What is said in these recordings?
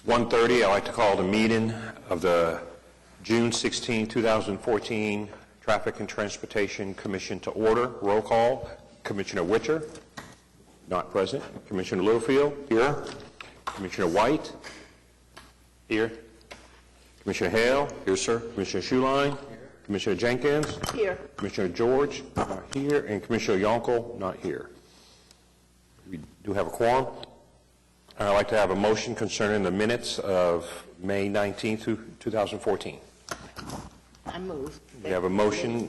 1:30. I'd like to call the meeting of the June 16, 2014 Traffic and Transportation Commission to order. Roll call. Commissioner Witcher, not present. Commissioner Littlefield, here. Commissioner White, here. Commissioner Hale, here, sir. Commissioner Schuline, here. Commissioner Jenkins, here. Commissioner George, not here. And Commissioner Yonkel, not here. We do have a quorum. I'd like to have a motion concerning the minutes of May 19, 2014. I move. We have a motion.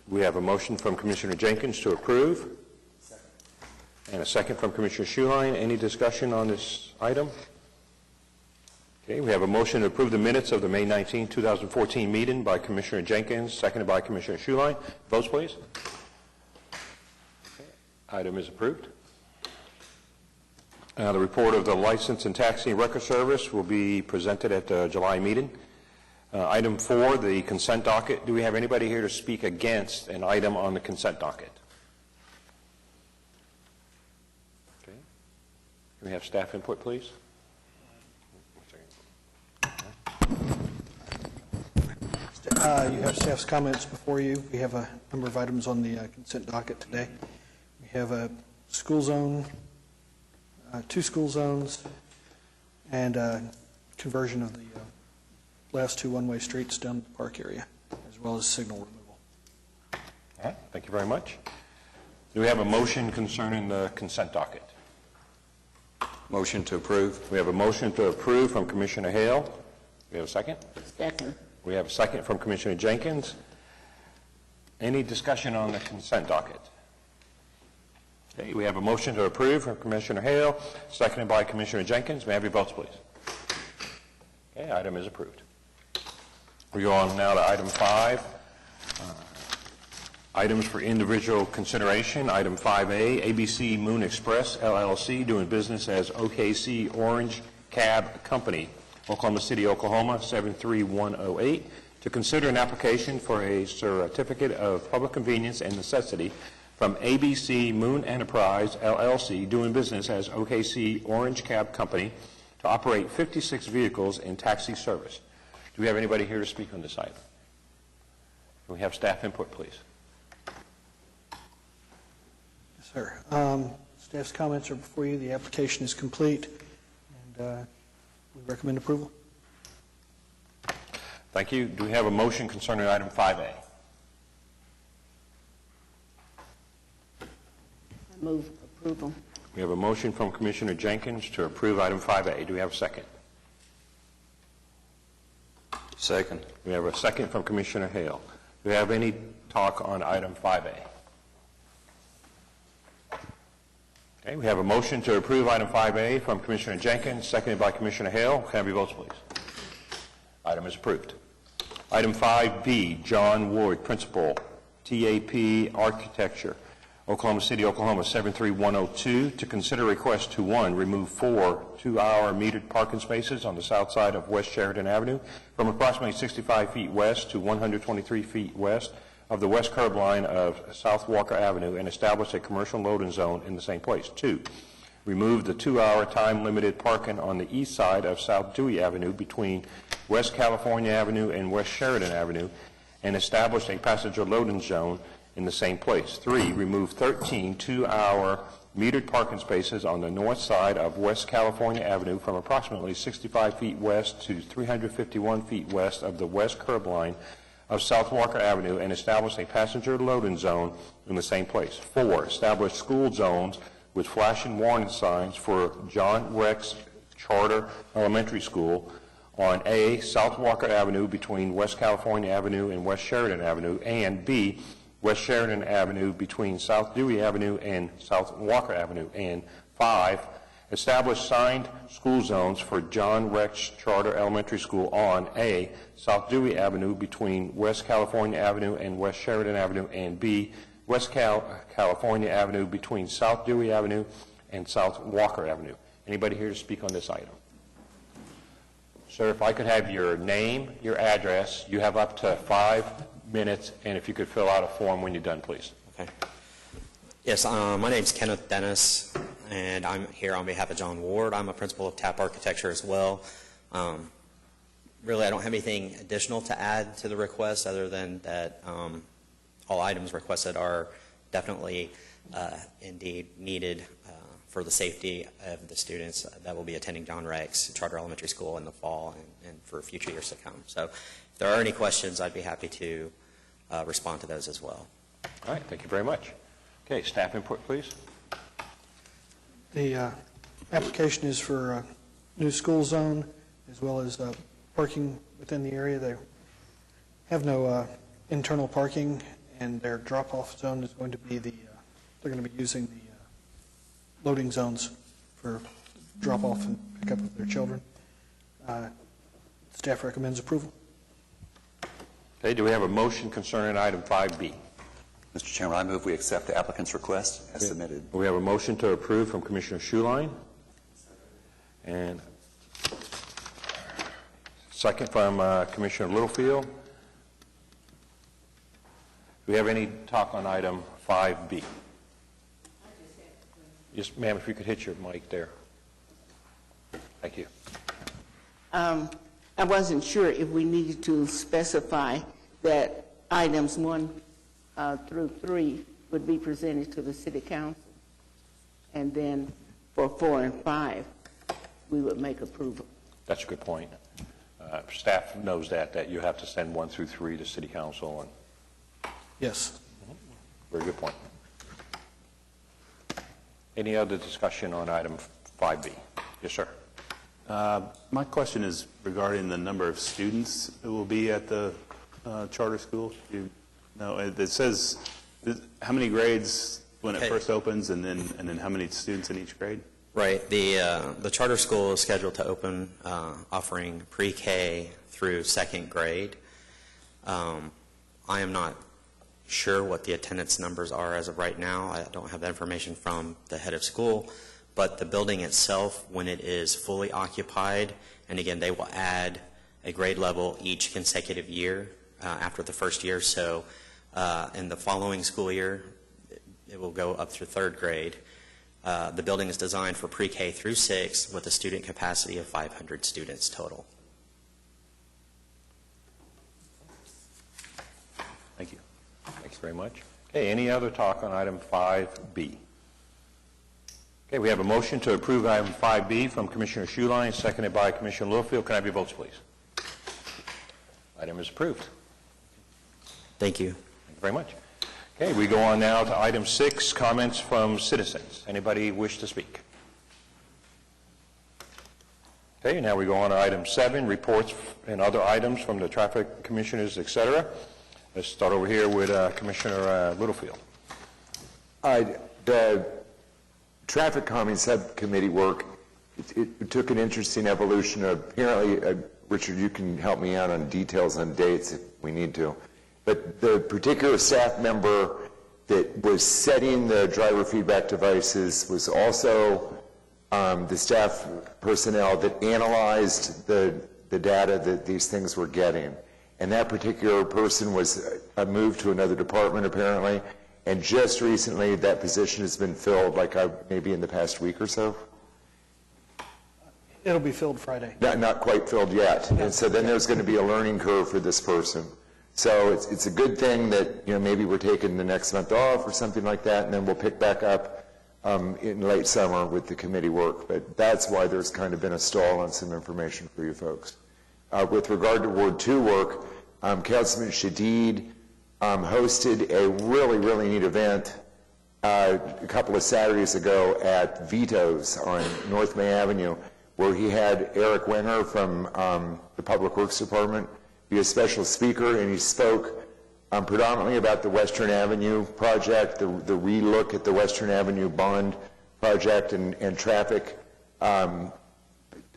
We have a motion from Commissioner Jenkins to approve. And a second from Commissioner Schuline. Any discussion on this item? Okay, we have a motion to approve the minutes of the May 19, 2014 meeting by Commissioner Jenkins, seconded by Commissioner Schuline. Votes, please. Okay. Item is approved. The report of the License and Taxi Record Service will be presented at the July meeting. Item 4, the consent docket. Do we have anybody here to speak against an item on the consent docket? Okay. Can we have staff input, please? You have staff's comments before you. We have a number of items on the consent docket today. We have a school zone, 2 school zones, and conversion of the last 2 one-way streets down the park area, as well as signal removal. All right, thank you very much. Do we have a motion concerning the consent docket? Motion to approve. We have a motion to approve from Commissioner Hale. We have a second? Second. We have a second from Commissioner Jenkins. Any discussion on the consent docket? Okay, we have a motion to approve from Commissioner Hale, seconded by Commissioner Jenkins. May I have your votes, please? Okay, item is approved. We go on now to item 5. Items for individual consideration. Item 5A, ABC Moon Express, LLC, doing business as OKC Orange Cab Company, Oklahoma City, Oklahoma, 73108, to consider an application for a certificate of public convenience and necessity from ABC Moon Enterprise, LLC, doing business as OKC Orange Cab Company, to operate 56 vehicles in taxi service. Do we have anybody here to speak on this item? Can we have staff input, please? Yes, sir. Staff's comments are before you. The application is complete, and we recommend approval. Thank you. Do we have a motion concerning item 5A? I move approval. We have a motion from Commissioner Jenkins to approve item 5A. Do we have a second? Second. We have a second from Commissioner Hale. Do we have any talk on item 5A? Okay, we have a motion to approve item 5A from Commissioner Jenkins, seconded by Commissioner Hale. Can I have your votes, please? Item is approved. Item 5B, John Ward, Principal, TAP Architecture, Oklahoma City, Oklahoma, 73102, to consider request to 1, remove 4 2-hour metered parking spaces on the south side of West Sheridan Avenue from approximately 65 feet west to 123 feet west of the west curb line of South Walker Avenue and establish a commercial loading zone in the same place. 2, remove the 2-hour time-limited parking on the east side of South Dewey Avenue between West California Avenue and West Sheridan Avenue and establish a passenger loading zone in the same place. 3, remove 13 2-hour metered parking spaces on the north side of West California Avenue from approximately 65 feet west to 351 feet west of the west curb line of South Walker Avenue and establish a passenger loading zone in the same place. 4, establish school zones with flashing warning signs for John Rex Charter Elementary School on A, South Walker Avenue between West California Avenue and West Sheridan Avenue, and B, West Sheridan Avenue between South Dewey Avenue and South Walker Avenue, and 5, establish signed school zones for John Rex Charter Elementary School on A, South Dewey Avenue between West California Avenue and West Sheridan Avenue, and B, West California Avenue between South Dewey Avenue and South Walker Avenue. Anybody here to speak on this item? Sir, if I could have your name, your address. You have up to 5 minutes, and if you could fill out a form when you're done, please. Okay. Yes, my name's Kenneth Dennis, and I'm here on behalf of John Ward. I'm a principal of TAP Architecture as well. Really, I don't have anything additional to add to the request other than that all items requested are definitely indeed needed for the safety of the students that will be attending John Rex Charter Elementary School in the fall and for future years to come. So if there are any questions, I'd be happy to respond to those as well. All right, thank you very much. Okay, staff input, please. The application is for a new school zone as well as parking within the area. They have no internal parking, and their drop-off zone is going to be they're going to be using the loading zones for drop-off and pickup of their children. Staff recommends approval. Okay, do we have a motion concerning item 5B? Mr. Chairman, I move we accept the applicant's request as submitted. We have a motion to approve from Commissioner Schuline, and second from Commissioner Littlefield. Do we have any talk on item 5B? Yes, ma'am, if you could hit your mic there. Thank you. I wasn't sure if we needed to specify that items 1 through 3 would be presented to the city council, and then for 4 and 5, we would make approval. That's a good point. Staff knows that you have to send 1 through 3 to city council, and Yes. very good point. Any other discussion on item 5B? Yes, sir. My question is regarding the number of students who will be at the charter school. It says how many grades when it first opens, and then how many students in each grade? Right. The charter school is scheduled to open offering pre-K through 2nd grade. I am not sure what the attendance numbers are as of right now. I don't have that information from the head of school, but the building itself, when it is fully occupied, and again, they will add a grade level each consecutive year after the first year. So in the following school year, it will go up through 3rd grade. The building is designed for pre-K through 6 with a student capacity of 500 students total. Thank you. Thanks very much. Okay, any other talk on item 5B? Okay, we have a motion to approve item 5B from Commissioner Schuline, seconded by Commissioner Littlefield. Can I have your votes, please? Item is approved. Thank you. Thank you very much. Okay, we go on now to item 6, comments from citizens. Anybody wish to speak? Okay, now we go on to item 7, reports and other items from the traffic commissioners, et cetera. Let's start over here with Commissioner Littlefield. The traffic calming subcommittee work, it took an interesting evolution. Apparently, Richard, you can help me out on details on dates if we need to. But the particular staff member that was setting the driver feedback devices was also the staff personnel that analyzed the data that these things were getting. And that particular person was moved to another department, apparently. And just recently, that position has been filled, like maybe in the past week or so. It'll be filled Friday. Not quite filled yet. And so then there's going to be a learning curve for this person. So it's a good thing that, maybe we're taking the next month off or something like that, and then we'll pick back up in late summer with the committee work. But that's why there's kind of been a stall on some information for you folks. With regard to Ward 2 work, Councilman Shadid hosted a really, really neat event a couple of Saturdays ago at Vito's on North May Avenue, where he had Eric Wenger from the Public Works Department be a special speaker, and he spoke predominantly about the Western Avenue project, the re-look at the Western Avenue bond project and traffic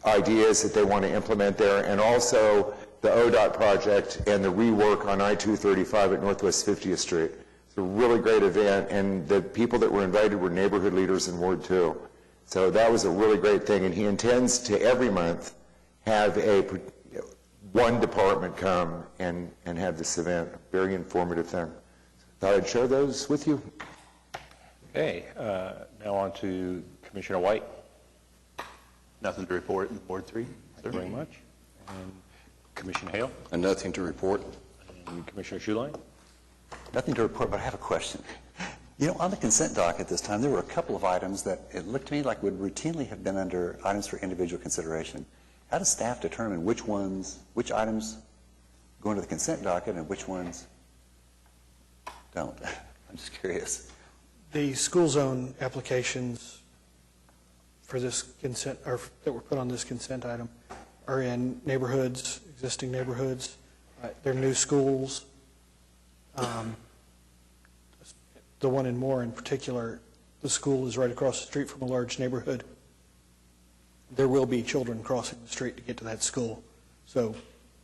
ideas that they want to implement there, and also the ODOT project and the rework on I-235 at Northwest 50th Street. It's a really great event, and the people that were invited were neighborhood leaders in Ward 2. So that was a really great thing, and he intends to every month have one department come and have this event. Very informative thing. Thought I'd share those with you. Okay, now on to Commissioner White. Nothing to report in Ward 3. you very much. And Commissioner Hale And nothing to report? and Commissioner Schuline? Nothing to report, but I have a question. You know, on the consent docket this time, there were a couple of items that it looked to me like would routinely have been under items for individual consideration. How does staff determine which items go into the consent docket and which ones don't? I'm just curious. The school zone applications for this consent, or that were put on this consent item, are in neighborhoods, existing neighborhoods. They're new schools. The one in Moore in particular, the school is right across the street from a large neighborhood. There will be children crossing the street to get to that school. So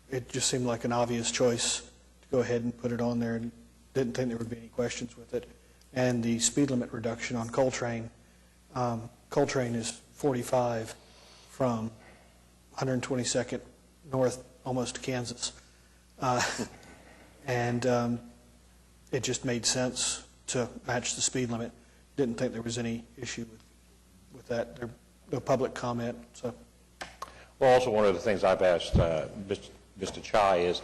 it just seemed like an obvious choice to go ahead and put it on there, and didn't think there would be any questions with it. And the speed limit reduction on Coltrane, Coltrane is 45 from 122nd north, almost to Kansas. And it just made sense to match the speed limit. Didn't think there was any issue with that. There no public comment, so. Well, also, one of the things I've asked Mr. Chai is,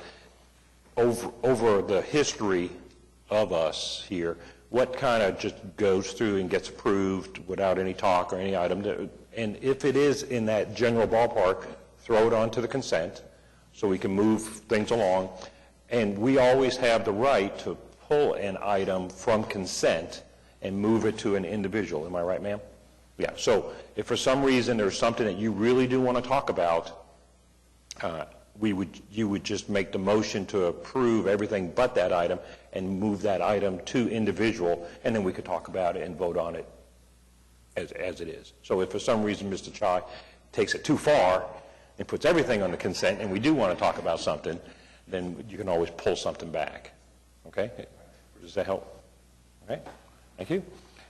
over the history of us here, what kind of just goes through and gets approved without any talk or any item? And if it is in that general ballpark, throw it onto the consent so we can move things along. And we always have the right to pull an item from consent and move it to an individual. Am I right, ma'am? Yeah. So if for some reason there's something that you really do want to talk about, you would just make the motion to approve everything but that item and move that item to individual, and then we could talk about it and vote on it as it is. So if for some reason Mr. Chai takes it too far and puts everything on the consent, and we do want to talk about something, then you can always pull something back. Okay? Does that help? Okay? Thank you.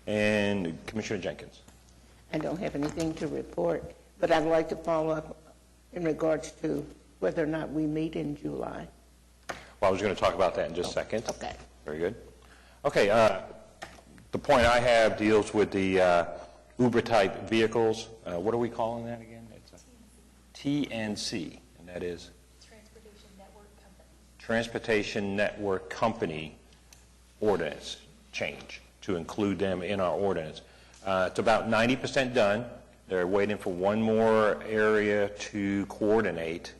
And Commissioner Jenkins. I don't have anything to report, but I'd like to follow up in regards to whether or not we meet in July. Well, I was going to talk about that in just a second. Okay. Very good. Okay, the point I have deals with the Uber-type vehicles. What are we calling that again? It's a TNC, and that is? Transportation Network Company. Transportation Network Company ordinance change to include them in our ordinance. It's about 90% done. They're waiting for one more area to coordinate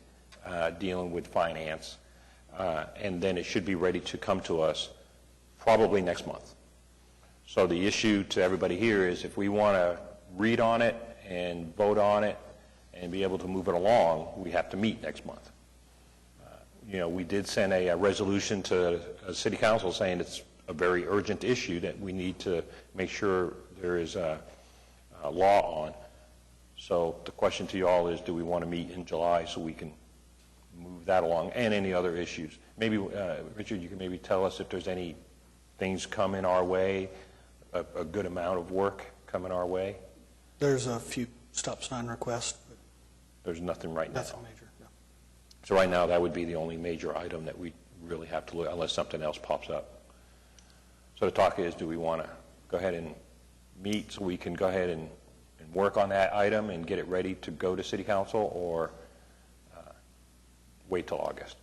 dealing with finance, and then it should be ready to come to us probably next month. So the issue to everybody here is if we want to read on it and vote on it and be able to move it along, we have to meet next month. We did send a resolution to City Council saying it's a very urgent issue that we need to make sure there is a law on. So the question to you all is, do we want to meet in July so we can move that along, and any other issues? Maybe, Richard, you can maybe tell us if there's any things coming our way, a good amount of work coming our way. There's a few stop sign requests, but There's nothing right now. nothing major, no. So right now, that would be the only major item that we really have to look, unless something else pops up. So the talk is, do we want to go ahead and meet so we can go ahead and work on that item and get it ready to go to City Council, or wait till August?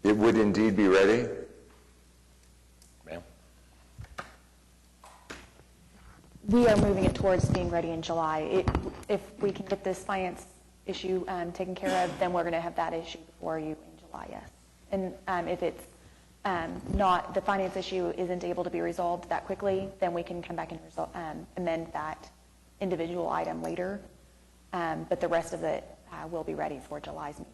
It would indeed be ready. Ma'am? We are moving it towards being ready in July. If we can get this finance issue taken care of, then we're going to have that issue before you in July, yes. And if it's not, the finance issue isn't able to be resolved that quickly, then we can come back and amend that individual item later. But the rest of it will be ready for July's meeting.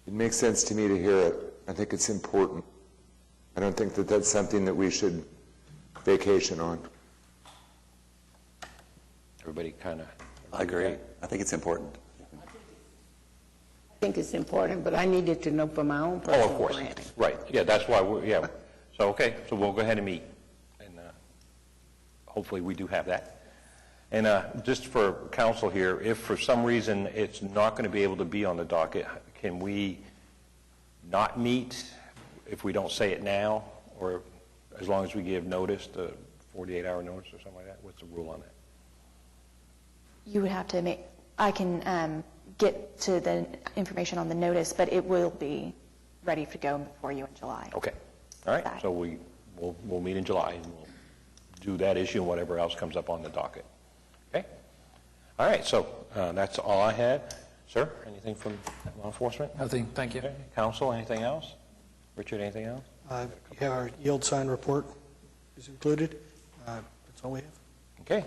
It makes sense to me to hear it. I think it's important. I don't think that that's something that we should vacation on. Everybody kind of... I agree. I think it's important. I think it's important, but I needed to know for my own Oh, personal of course. planning. Right. Yeah, that's why yeah. So, okay, so we'll go ahead and meet, and hopefully we do have that. And just for council here, if for some reason it's not going to be able to be on the docket, can we not meet if we don't say it now, or as long as we give notice, the 48-hour notice or something like that? What's the rule on that? You would have to make, I can get to the information on the notice, but it will be ready to go before you in July. Okay. All right, That. so we'll meet in July, and we'll do that issue and whatever else comes up on the docket. Okay? All right, so that's all I had. Sir, anything from law enforcement? Nothing, thank you. Okay. Council, anything else? Richard, anything else? You have our yield sign report is included. That's all we have. Okay.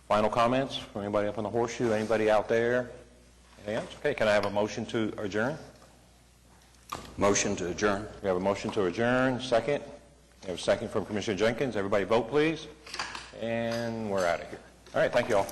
Final comments from anybody up on the horseshoe? Anybody out there? Anything else? Okay, can I have a motion to adjourn? Motion to adjourn. We have a motion to adjourn. Second? We have a second from Commissioner Jenkins. Everybody vote, please. And we're out of here. All right, thank you all.